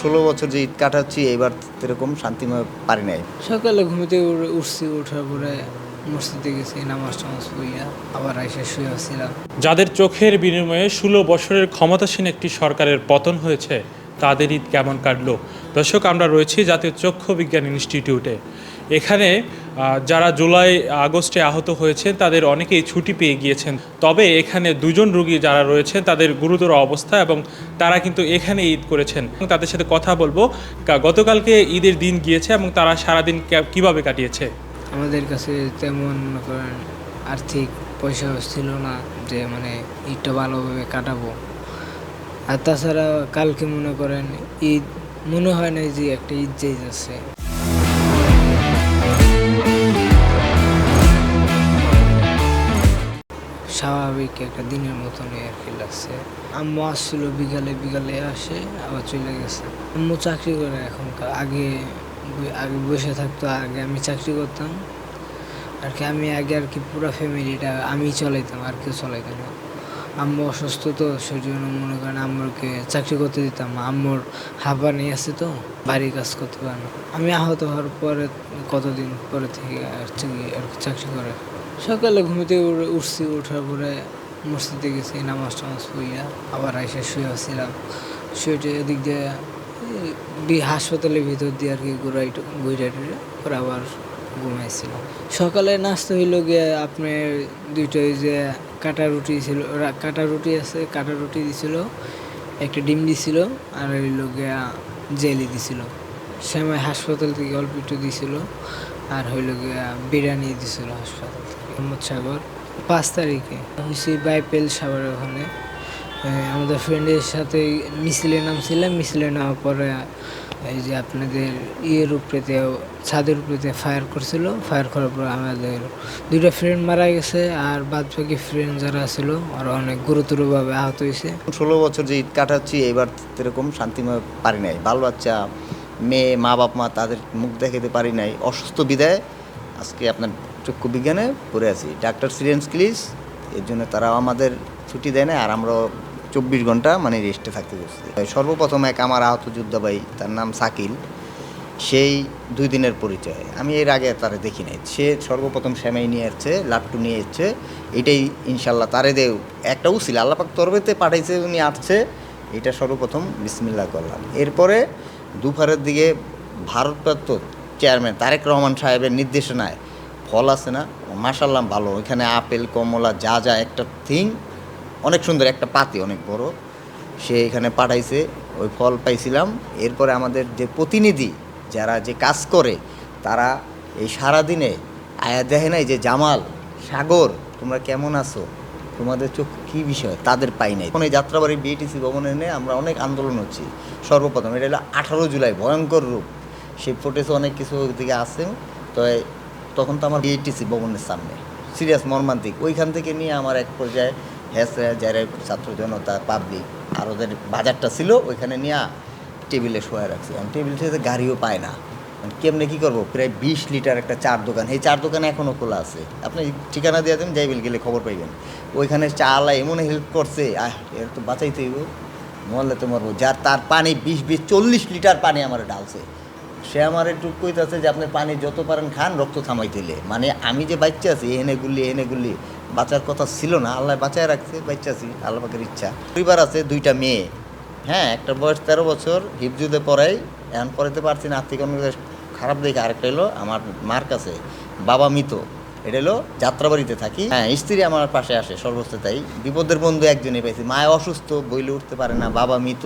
16 বছর যে ঈদ কাটাচ্ছি এবার এরকম শান্তিময় পারি নাই। সকালে ঘুমিতে উঠছি, ওঠার পরে মসজিদে গেছি, নামাজ টামাজ পড়িয়া আবার আইসা শুয়েছিলাম। যাদের চোখের বিনিময়ে 16 বছরের ক্ষমতাসীন একটি সরকারের পতন হয়েছে তাদের ঈদ কেমন কাটলো? দর্শক, আমরা রয়েছি জাতীয় চক্ষু বিজ্ঞান ইনস্টিটিউটে। এখানে যারা জুলাই আগস্টে আহত হয়েছেন তাদের অনেকেই ছুটি পেয়ে গিয়েছেন, তবে এখানে দুজন রোগী যারা রয়েছেন তাদের গুরুতর অবস্থা এবং তারা কিন্তু এখানে ঈদ করেছেন। তাদের সাথে কথা বলবো। গতকালকে ঈদের দিন গিয়েছে এবং তারা সারাদিন কিভাবে কাটিয়েছে। আমাদের কাছে তেমন মনে করেন আর্থিক পয়সা ছিল না যে ঈদটা ভালোভাবে কাটাবো। আর তাছাড়া কালকে মনে করেন ঈদ, মনে হয় না যে একটা ঈদ যেই যাচ্ছে। স্বাভাবিক একটা দিনের মতনই আর কি লাগছে। আম্মু আসছিল বিকালে আসে আবার চলে গেছে। আম্মু চাকরি করে এখনকার, আগে আগে বসে থাকতো। আগে আমি চাকরি করতাম আর কি, আমি আগে আর কি পুরো ফ্যামিলিটা আমি চালাইতাম, আর কেউ চালাইতাম না। আম্মু অসুস্থ তো, সেই জন্য মনে করেন আম্মুরকে চাকরি করতে দিতাম। আম্মুর হাঁপানি আছে তো, বাড়ির কাজ করতে পারে না। আমি আহত হওয়ার পরে কতদিন পরে থেকে আর কি চাকরি করে। সকালে ঘুমিতে উঠছি, ওঠার পরে মসজিদে গেছি, নামাজ টামাজ পড়িয়া আবার আইসা শুয়েছিলাম। শুয়ে এদিক দিয়ে হাসপাতালের ভিতর দিয়ে আর কি ঘুরে পরে আবার ঘুমাইছিলাম। সকালে নাস্তা হইল গিয়ে আপনার দুইটাই যে কাটা রুটি ছিল, কাটা রুটি আছে, কাটা রুটি দিছিল, একটা ডিম দিছিল, আর হইল গিয়া জেলি দিছিল। সেমাই হাসপাতাল থেকে অল্প একটু দিছিল, আর হইল গিয়া বিরিয়ানি দিছিল হাসপাতাল থেকে। মোহাম্মদ সাগর 5 তারিখে হয়েছি বাইপেল সাগরের ওখানে। আমাদের ফ্রেন্ডের সাথে মিছিলে নামছিলাম। মিছিলে নেওয়ার পরে এই যে আপনাদের উপরেতে, ছাদের উপরেতে ফায়ার করছিল। ফায়ার করার পর আমাদের 2টা ফ্রেন্ড মারা গেছে, আর বাদ বাকি ফ্রেন্ড যারা ছিল আর অনেক গুরুতরভাবে আহত হয়েছে। 16 বছর যে ঈদ কাটাচ্ছি এবার এরকম শান্তিময় পারি নাই। বাল বাচ্চা, মেয়ে, মা তাদের মুখ দেখাতে পারি নাই। অসুস্থ বিদায় আজকে আপনার চক্ষু বিজ্ঞানে পড়ে আছি। ডাক্তার সিরিয়াস ক্লিস, এর জন্য তারাও আমাদের ছুটি দেয় না, আর আমরা 24 ঘন্টা রেস্টে থাকতে বসছি। সর্বপ্রথম এক আমার আহত যোদ্ধা ভাই, তার নাম শাকিল, সেই 2 দিনের পরিচয়। আমি এর আগে তারে দেখি নাই। সে সর্বপ্রথম শ্যামাই নিয়ে এসছে, লাট্টু নিয়ে এসছে। এটাই ইনশাল্লাহ তারে দেও একটা উছিল আল্লাপাক তরবেতে পাঠাইছে, উনি আসছে, এটা সর্বপ্রথম বিসমিল্লাহ করলাম। এরপরে দুপুরের দিকে ভারপ্রাপ্ত চেয়ারম্যান তারেক রহমান সাহেবের নির্দেশনায় ফল আছে না, মাশাল্লাহ ভালো, ওইখানে আপেল, কমলা, যা একটা থিং, অনেক সুন্দর একটা পাতি, অনেক বড়, সে এখানে পাঠাইছে, ওই ফল পাইছিলাম। এরপরে আমাদের যে প্রতিনিধি যারা যে কাজ করে, তারা এই সারাদিনে আয়া দেখে নাই যে জামাল, সাগর, তোমরা কেমন আছো, তোমাদের চোখ কী বিষয়, তাদের পাই নাই। এখন এই যাত্রাবাড়ি বিএটিসি ভবনে এনে আমরা অনেক আন্দোলন হচ্ছি। সর্বপ্রথম এটা হলো 18 জুলাই, ভয়ঙ্কর রূপ, সেই ফুটেজে অনেক কিছু দিকে আছে। তো তখন তো আমার বিএটিসি ভবনের সামনে সিরিয়াস মর্মান্তিক, ওইখান থেকে নিয়ে আমার এক পর্যায়ে যারা ছাত্র জনতা, পাবলিক, আর ওদের বাজারটা ছিল, ওইখানে নিয়ে টেবিলে শোয়া রাখছি। আমি টেবিল থেকে গাড়িও পায় না, কেমনে কী করবো। প্রায় 20 লিটার একটা চার দোকান, এই চার দোকানে এখনও খোলা আছে। আপনি ঠিকানা দিয়ে দেন, যাইবেল গেলে খবর পাইবেন। ওইখানে চালা এমন হেল্প করছে, এর তো বাঁচাইতে হইব, মরলে তো মরবো। যার তার পানি 20-40 লিটার পানি আমার ঢালছে। সে আমার একটু কইতাছে যে আপনি পানি যত পারেন খান, রক্ত থামাইতেলে। আমি যে বাচ্চা আছি, এনে গুলি বাঁচার কথা ছিল না, আল্লাহ বাঁচায় রাখছে, বাচ্চা আছি, আল্লাহ পাকের ইচ্ছা। পরিবার আছে, 2টা মেয়ে, হ্যাঁ, একটা বয়স 13 বছর, হিফজুদে পড়াই, এখন পড়াতে পারছি না, আর্থিক অনেক খারাপ দেখে। আরেকটা হলো আমার মার কাছে, বাবা মৃত, এটা হলো যাত্রাবাড়িতে থাকি। হ্যাঁ, স্ত্রী আমার পাশে আসে সর্বোচ্চ, তাই বিপদের বন্ধু একজনই পাইছি। মায় অসুস্থ, বইলে উঠতে পারে না, বাবা মৃত,